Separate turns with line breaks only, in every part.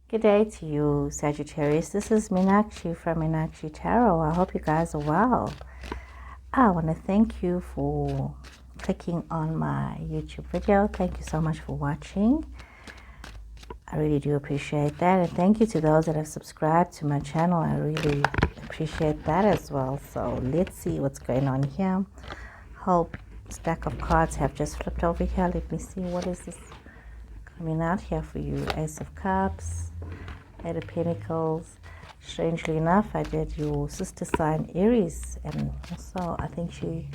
Good day to you, Sagittarius. This is Meenakshi from Meenakshi Tarot. I hope you guys are well. I want to thank you for clicking on my YouTube video. Thank you so much for watching. I really do appreciate that. And thank you to those that have subscribed to my channel. I really appreciate that as well. So let's see what's going on here. Hope stack of cards have just flipped over here. Let me see, what is this coming out here for you? Ace of Cups, Eight of Pentacles. Strangely enough, I did your sister sign Aries, and also I think she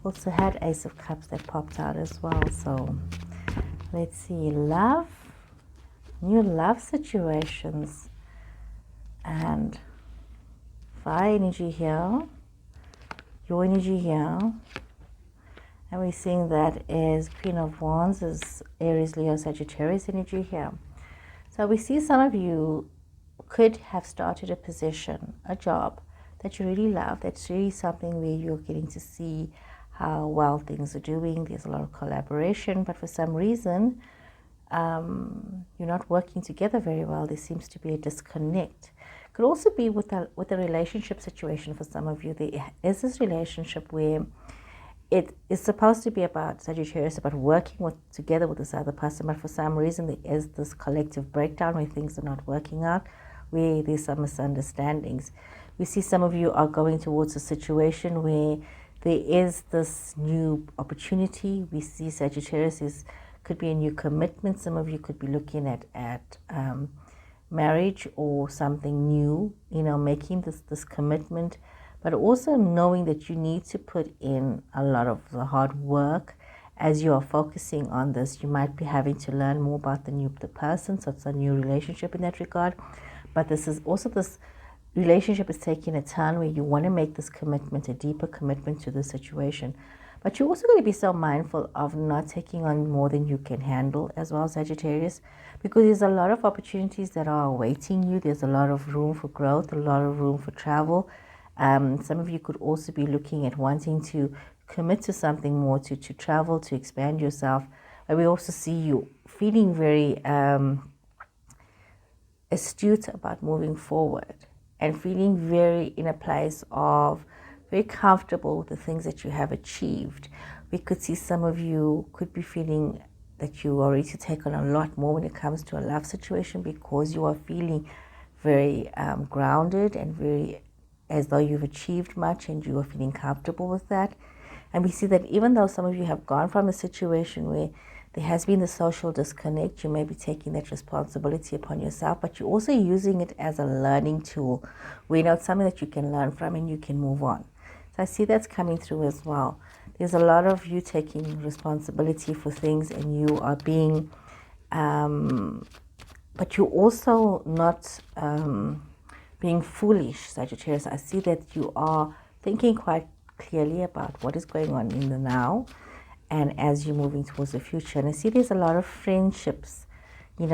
also had Ace of Cups that popped out as well. So let's see, love, new love situations, and fire energy here, your energy here. And we're seeing that is Queen of Wands, is Aries, Leo, Sagittarius energy here. So we see some of you could have started a position, a job that you really love. That's really something where you're getting to see how well things are doing. There's a lot of collaboration, but for some reason, you're not working together very well. There seems to be a disconnect. Could also be with a relationship situation for some of you. There is this relationship where it is supposed to be about Sagittarius, about working together with this other person, but for some reason there is this collective breakdown where things are not working out, where there's some misunderstandings. We see some of you are going towards a situation where there is this new opportunity. We see Sagittarius could be a new commitment. Some of you could be looking at marriage or something new, making this commitment, but also knowing that you need to put in a lot of the hard work as you are focusing on this. You might be having to learn more about the person, so it's a new relationship in that regard. But this is also, this relationship is taking a turn where you want to make this commitment, a deeper commitment to the situation. But you're also going to be so mindful of not taking on more than you can handle as well, Sagittarius, because there's a lot of opportunities that are awaiting you. There's a lot of room for growth, a lot of room for travel. Some of you could also be looking at wanting to commit to something more, to travel, to expand yourself. And we also see you feeling very astute about moving forward and feeling very in a place of very comfortable with the things that you have achieved. We could see some of you could be feeling that you are ready to take on a lot more when it comes to a love situation, because you are feeling very grounded and very as though you've achieved much and you are feeling comfortable with that. And we see that even though some of you have gone from a situation where there has been the social disconnect, you may be taking that responsibility upon yourself, but you're also using it as a learning tool where it's something that you can learn from and you can move on. So I see that's coming through as well. There's a lot of you taking responsibility for things, and you are being, but you're also not being foolish, Sagittarius. I see that you are thinking quite clearly about what is going on in the now, and as you're moving towards the future. And I see there's a lot of friendships, there's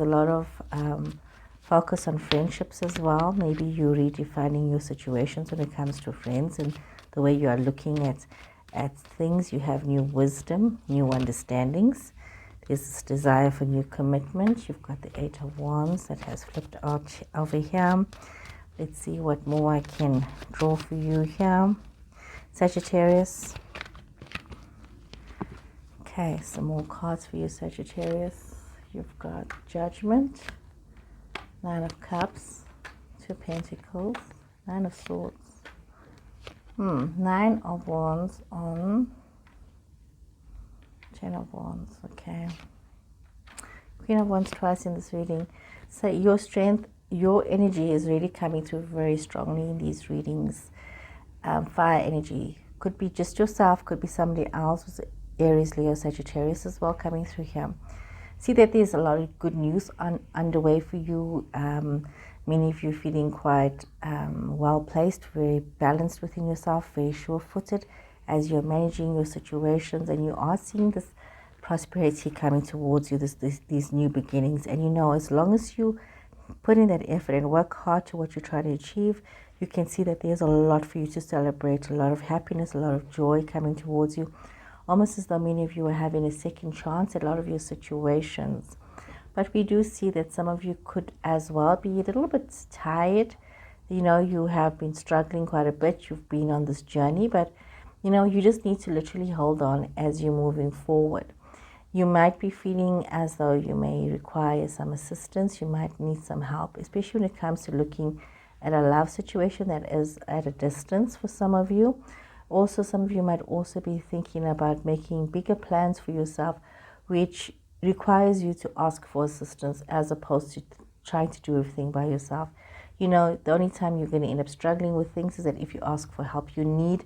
a lot of focus on friendships as well. Maybe you're redefining your situations when it comes to friends and the way you are looking at things. You have new wisdom, new understandings. There's this desire for new commitment. You've got the Eight of Wands that has flipped out over here. Let's see what more I can draw for you here, Sagittarius. Okay, some more cards for you, Sagittarius. You've got Judgment, Nine of Cups, Two Pentacles, Nine of Swords. Nine of Wands on Ten of Wands. Okay. Queen of Wands twice in this reading. So your strength, your energy is really coming through very strongly in these readings. Fire energy. Could be just yourself, could be somebody else with Aries, Leo, Sagittarius as well coming through here. See that there's a lot of good news underway for you. Many of you feeling quite well placed, very balanced within yourself, very sure-footed as you're managing your situations, and you are seeing this prosperity coming towards you, these new beginnings. And as long as you put in that effort and work hard to what you're trying to achieve, you can see that there's a lot for you to celebrate, a lot of happiness, a lot of joy coming towards you. Almost as though many of you are having a second chance at a lot of your situations. But we do see that some of you could as well be a little bit tired. You know, you have been struggling quite a bit. You've been on this journey, but you know, you just need to literally hold on as you're moving forward. You might be feeling as though you may require some assistance. You might need some help, especially when it comes to looking at a love situation that is at a distance for some of you. Also, some of you might also be thinking about making bigger plans for yourself, which requires you to ask for assistance as opposed to trying to do everything by yourself. You know, the only time you're going to end up struggling with things is that if you ask for help. You need,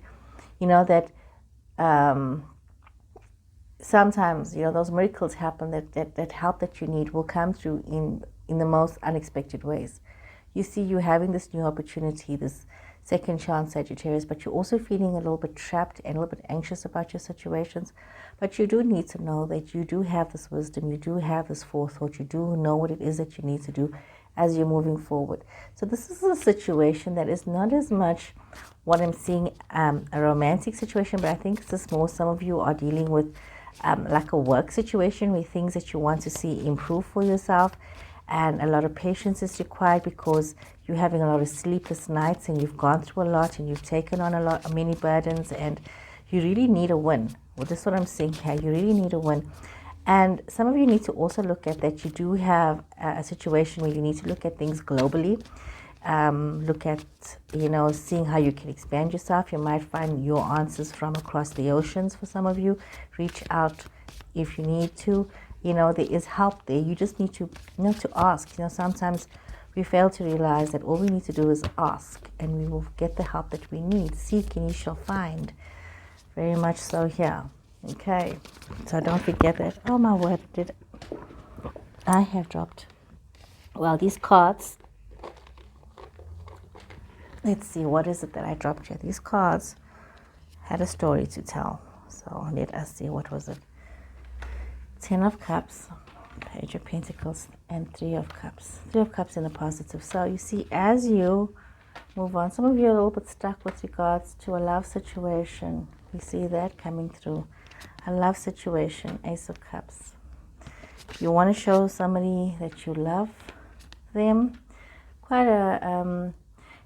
you know, that sometimes, you know, those miracles happen, that help that you need will come through in the most unexpected ways. You see, you're having this new opportunity, this second chance, Sagittarius, but you're also feeling a little bit trapped and a little bit anxious about your situations. But you do need to know that you do have this wisdom, you do have this forethought, you do know what it is that you need to do as you're moving forward. So this is a situation that is not as much what I'm seeing a romantic situation, but I think this is more some of you are dealing with like a work situation where things that you want to see improve for yourself, and a lot of patience is required because you're having a lot of sleepless nights and you've gone through a lot and you've taken on many burdens, and you really need a win. Well, this is what I'm saying here. You really need a win. And some of you need to also look at that you do have a situation where you need to look at things globally. Look at, you know, seeing how you can expand yourself. You might find your answers from across the oceans for some of you. Reach out if you need to. You know, there is help there. You just need to, you know, to ask. You know, sometimes we fail to realize that all we need to do is ask, and we will get the help that we need. Seek and you shall find. Very much so here. Okay, so don't forget that. Oh my word, I have dropped. Well, these cards. Let's see, what is it that I dropped here? These cards had a story to tell. So let us see, what was it? 10 of Cups, Page of Pentacles, and 3 of Cups. 3 of Cups in the positive. So you see, as you move on, some of you are a little bit stuck with regards to a love situation. We see that coming through. A love situation, Ace of Cups. You want to show somebody that you love them. Quite a,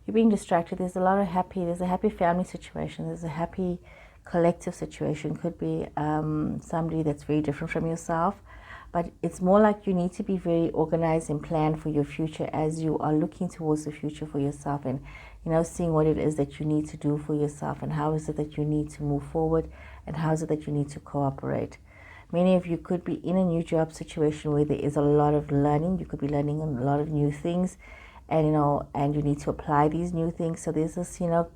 you're being distracted. There's a happy family situation. There's a happy collective situation. Could be somebody that's very different from yourself, but it's more like you need to be very organized and plan for your future as you are looking towards the future for yourself, and you know, seeing what it is that you need to do for yourself, and how is it that you need to move forward, and how is it that you need to cooperate. Many of you could be in a new job situation where there is a lot of learning. You could be learning a lot of new things, and you know, and you need to apply these new things. So there's this, you know,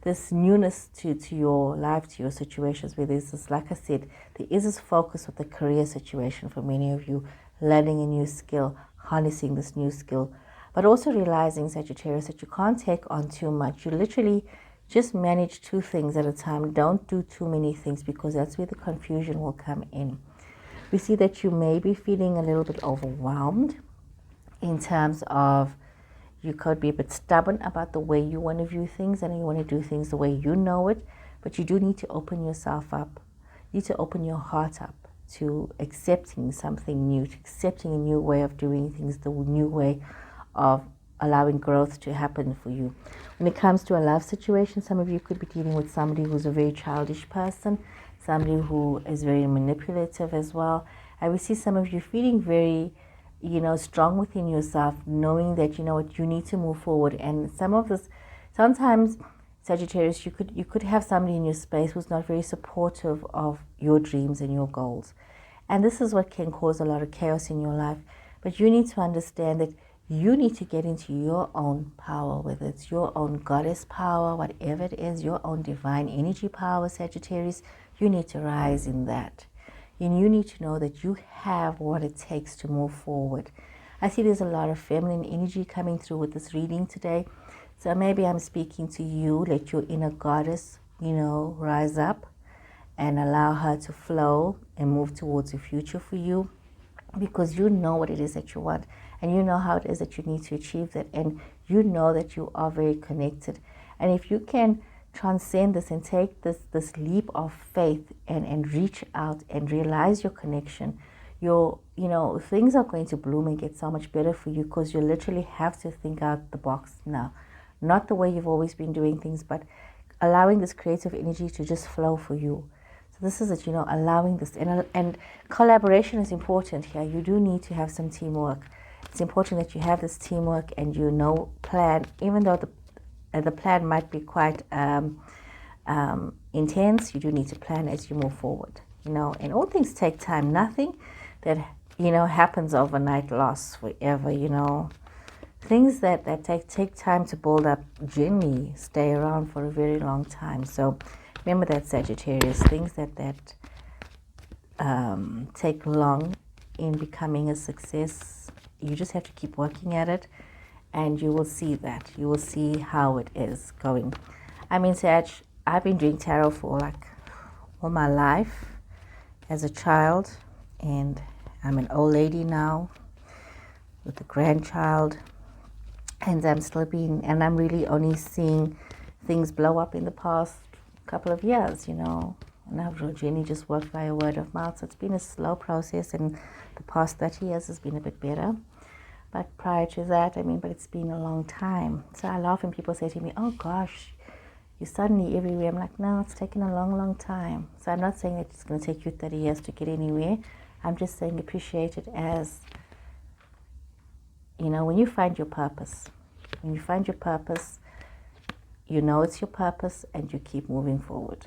this newness to your life, to your situations, where there's this, like I said, there is this focus with the career situation for many of you, learning a new skill, harnessing this new skill, but also realizing, Sagittarius, that you can't take on too much. You literally just manage 2 things at a time. Don't do too many things, because that's where the confusion will come in. We see that you may be feeling a little bit overwhelmed in terms of, you could be a bit stubborn about the way you want to view things, and you want to do things the way you know it, but you do need to open yourself up. You need to open your heart up to accepting something new, to accepting a new way of doing things, the new way of allowing growth to happen for you. When it comes to a love situation, some of you could be dealing with somebody who's a very childish person, somebody who is very manipulative as well. I will see some of you feeling very, you know, strong within yourself, knowing that, you know what, you need to move forward. And some of this, sometimes, Sagittarius, you could have somebody in your space who's not very supportive of your dreams and your goals. And this is what can cause a lot of chaos in your life. But you need to understand that you need to get into your own power, whether it's your own goddess power, whatever it is, your own divine energy power, Sagittarius. You need to rise in that. And you need to know that you have what it takes to move forward. I see there's a lot of feminine energy coming through with this reading today. So maybe I'm speaking to you. Let your inner goddess, you know, rise up and allow her to flow and move towards the future for you, because you know what it is that you want, and you know how it is that you need to achieve that, and you know that you are very connected. And if you can transcend this and take this leap of faith and reach out and realize your connection, things are going to bloom and get so much better for you, because you literally have to think out the box now. Not the way you've always been doing things, but allowing this creative energy to just flow for you. So this is it, allowing this. And collaboration is important here. You do need to have some teamwork. It's important that you have this teamwork and plan, even though the plan might be quite intense. You do need to plan as you move forward, and all things take time. Nothing that happens overnight lasts forever. Things that take time to build up generally stay around for a very long time. So remember that, Sagittarius. Things that take long in becoming a success, you just have to keep working at it, and you will see that. You will see how it is going. I mean, Sag, I've been doing tarot for like all my life as a child, and I'm an old lady now with a grandchild, and I'm really only seeing things blow up in the past couple of years, and I've Jenny just worked by a word of mouth. So it's been a slow process, and the past 30 years has been a bit better. But prior to that, but it's been a long time. So I laugh when people say to me, oh gosh, you're suddenly everywhere. I'm like, no, it's taken a long, long time. So I'm not saying that it's going to take you 30 years to get anywhere. I'm just saying appreciate it as, when you find your purpose. When you find your purpose, it's your purpose, and you keep moving forward,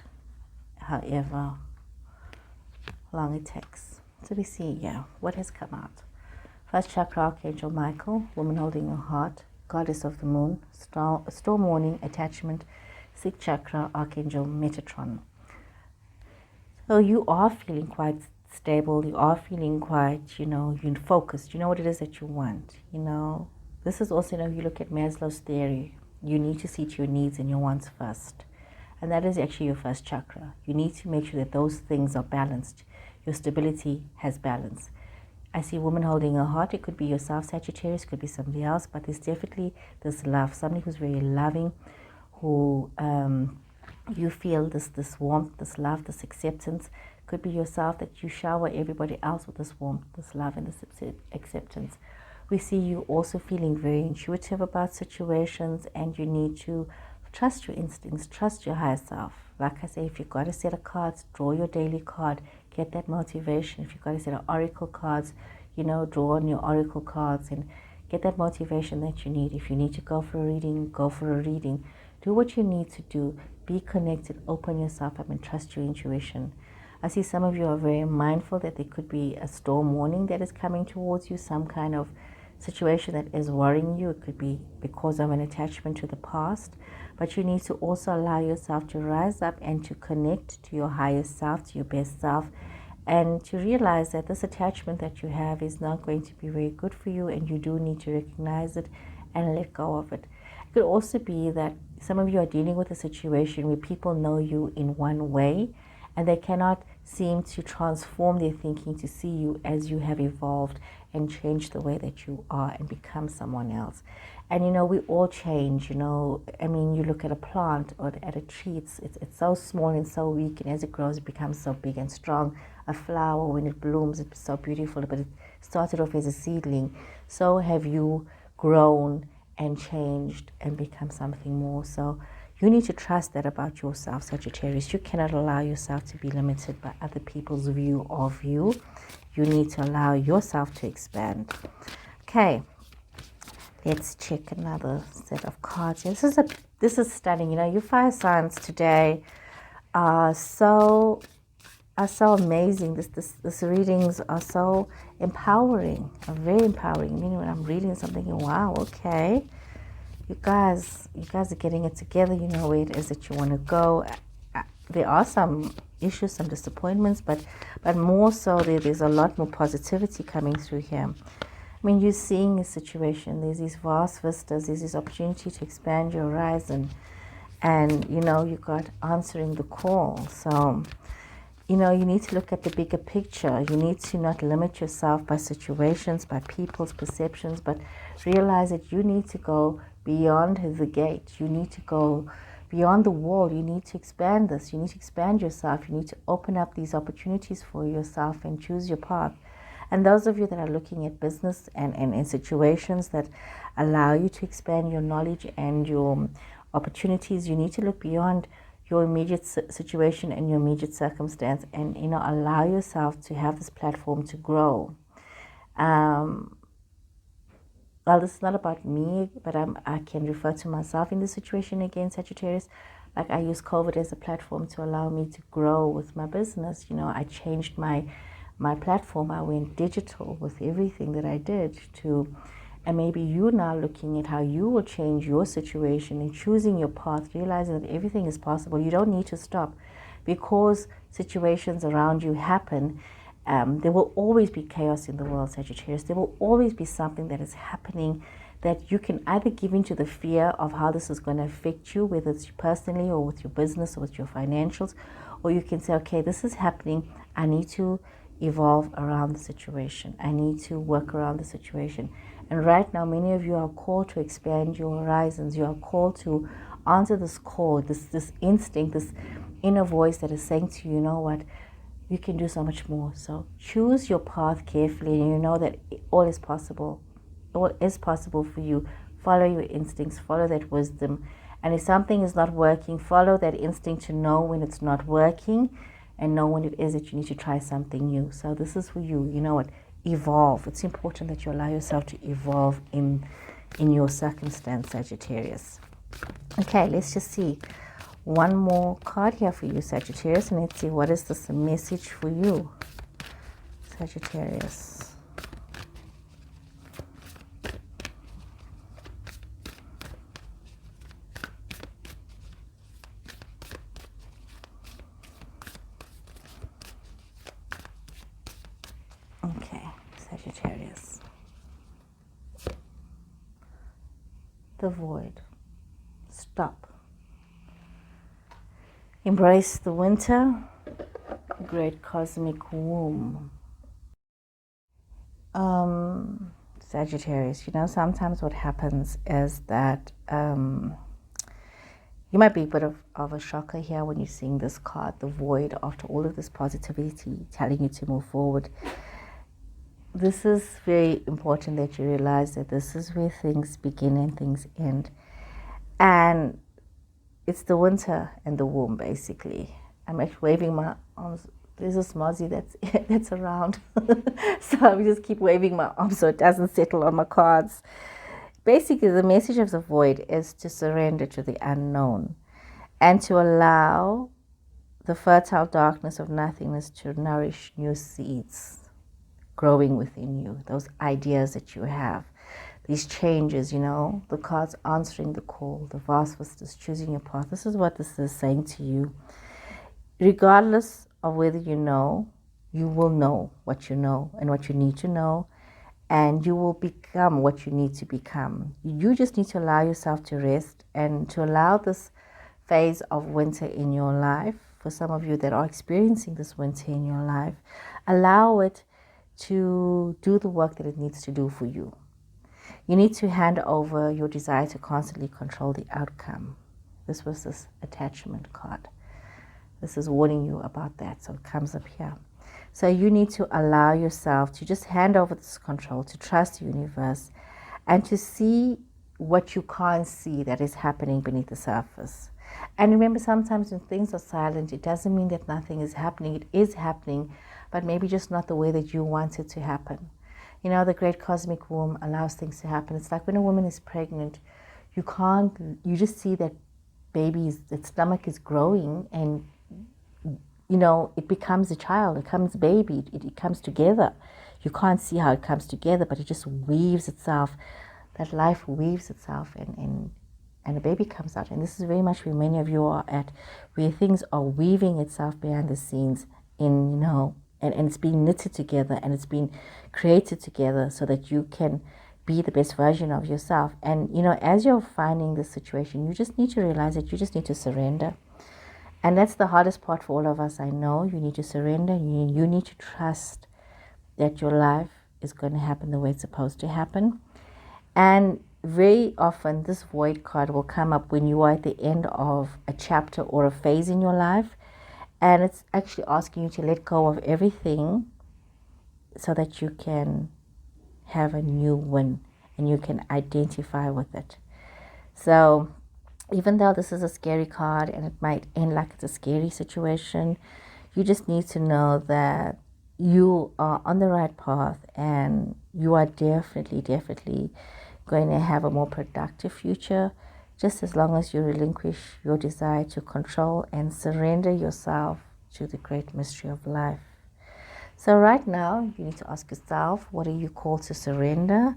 however long it takes. So we see, what has come out. First chakra, Archangel Michael, woman holding your heart, goddess of the moon, storm warning, attachment. Sixth chakra, Archangel Metatron. So you are feeling quite stable. You are feeling quite, you're focused. You know what it is that you want. This is also, you look at Maslow's theory. You need to see to your needs and your wants first. And that is actually your first chakra. You need to make sure that those things are balanced. Your stability has balance. I see a woman holding her heart. It could be yourself, Sagittarius, could be somebody else, but there's definitely this love, somebody who's very loving, who you feel this warmth, this love, this acceptance. Could be yourself, that you shower everybody else with this warmth, this love, and this acceptance. We see you also feeling very intuitive about situations, and you need to trust your instincts, trust your higher self. Like I say, if you've got a set of cards, draw your daily card, get that motivation. If you've got a set of oracle cards, draw on your oracle cards and get that motivation that you need. If you need to go for a reading, go for a reading. Do what you need to do. Be connected, open yourself up, and trust your intuition. I see some of you are very mindful that there could be a storm warning that is coming towards you, some kind of situation that is worrying you. It could be because of an attachment to the past, but you need to also allow yourself to rise up and to connect to your higher self, to your best self, and to realize that this attachment that you have is not going to be very good for you, and you do need to recognize it and let go of it. It could also be that some of you are dealing with a situation where people know you in one way, and they cannot seem to transform their thinking to see you as you have evolved and change the way that you are and become someone else. And we all change. You look at a plant or at a tree, it's so small and so weak, and as it grows it becomes so big and strong. A flower, when it blooms, it's so beautiful, but it started off as a seedling. So have you grown and changed and become something more. So you need to trust that about yourself, Sagittarius. You cannot allow yourself to be limited by other people's view of you. You need to allow yourself to expand. Okay, let's check another set of cards. This is stunning. Your fire signs today are so amazing. This readings are so empowering, are very empowering. Meaning when I'm reading something, wow, okay. You guys are getting it together. You know where it is that you want to go. There are some issues, some disappointments, but more so there's a lot more positivity coming through here. You're seeing a situation. There's these vast vistas. There's this opportunity to expand your horizon, and you got answering the call. So you need to look at the bigger picture. You need to not limit yourself by situations, by people's perceptions, but realize that you need to go beyond the gate. You need to go beyond the wall. You need to expand this. You need to expand yourself. You need to open up these opportunities for yourself and choose your path. And those of you that are looking at business and in situations that allow you to expand your knowledge and your opportunities, you need to look beyond your immediate situation and your immediate circumstance, and allow yourself to have this platform to grow. Well, this is not about me, but I can refer to myself in this situation again, Sagittarius. Like, I use COVID as a platform to allow me to grow with my business. I changed my platform. I went digital with everything that I did and maybe you now looking at how you will change your situation and choosing your path, realizing that everything is possible. You don't need to stop because situations around you happen. There will always be chaos in the world, Sagittarius. There will always be something that is happening that you can either give into the fear of how this is going to affect you, whether it's personally or with your business or with your financials, or you can say, okay, this is happening. I need to evolve around the situation. I need to work around the situation. And right now, many of you are called to expand your horizons. You are called to answer this call, this instinct, this inner voice that is saying to you, you know what, you can do so much more. So choose your path carefully, and you know that all is possible. All is possible for you. Follow your instincts, follow that wisdom. And if something is not working, follow that instinct to know when it's not working and know when it is that you need to try something new. So this is for you. You know what? Evolve. It's important that you allow yourself to evolve in your circumstance, Sagittarius. Okay, let's just see one more card here for you, Sagittarius, and let's see what is this message for you, Sagittarius. Okay, Sagittarius. The void. Stop. Embrace the winter, great cosmic womb. Sagittarius, sometimes what happens is that you might be a bit of a shocker here when you're seeing this card, the void, after all of this positivity telling you to move forward. This is very important that you realize that this is where things begin and things end. And it's the winter and the womb, basically. I'm actually waving my arms. There's a smozzy that's around. So I just keep waving my arms so it doesn't settle on my cards. Basically, the message of the void is to surrender to the unknown and to allow the fertile darkness of nothingness to nourish new seeds growing within you, those ideas that you have, these changes, the cards answering the call, the vast vistas, choosing your path. This is what this is saying to you. Regardless of whether you know, you will know what you know and what you need to know, and you will become what you need to become. You just need to allow yourself to rest and to allow this phase of winter in your life. For some of you that are experiencing this winter in your life, allow it to do the work that it needs to do for you. You need to hand over your desire to constantly control the outcome. This was this attachment card. This is warning you about that, so it comes up here. So you need to allow yourself to just hand over this control, to trust the universe, and to see what you can't see that is happening beneath the surface. And remember, sometimes when things are silent, it doesn't mean that nothing is happening. It is happening, but maybe just not the way that you want it to happen. The great cosmic womb allows things to happen. It's like when a woman is pregnant, you just see that that stomach is growing, and it becomes a child, it becomes a baby, it comes together. You can't see how it comes together, but it just weaves itself. That life weaves itself, and a baby comes out. And this is very much where many of you are at, where things are weaving itself behind the scenes and it's being knitted together, and it's being created together so that you can be the best version of yourself. And as you're finding this situation, you just need to realize that you just need to surrender. And that's the hardest part for all of us. I know you need to surrender. You need to trust that your life is going to happen the way it's supposed to happen. And very often this void card will come up when you are at the end of a chapter or a phase in your life, and it's actually asking you to let go of everything so that you can have a new win and you can identify with it. So even though this is a scary card and it might end like it's a scary situation, you just need to know that you are on the right path and you are definitely going to have a more productive future, just as long as you relinquish your desire to control and surrender yourself to the great mystery of life. So right now, you need to ask yourself, what are you called to surrender?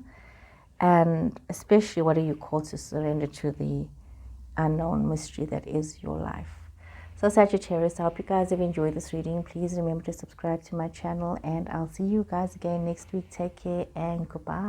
And especially, what are you called to surrender to the unknown mystery that is your life? So Sagittarius, I hope you guys have enjoyed this reading. Please remember to subscribe to my channel, and I'll see you guys again next week. Take care and goodbye.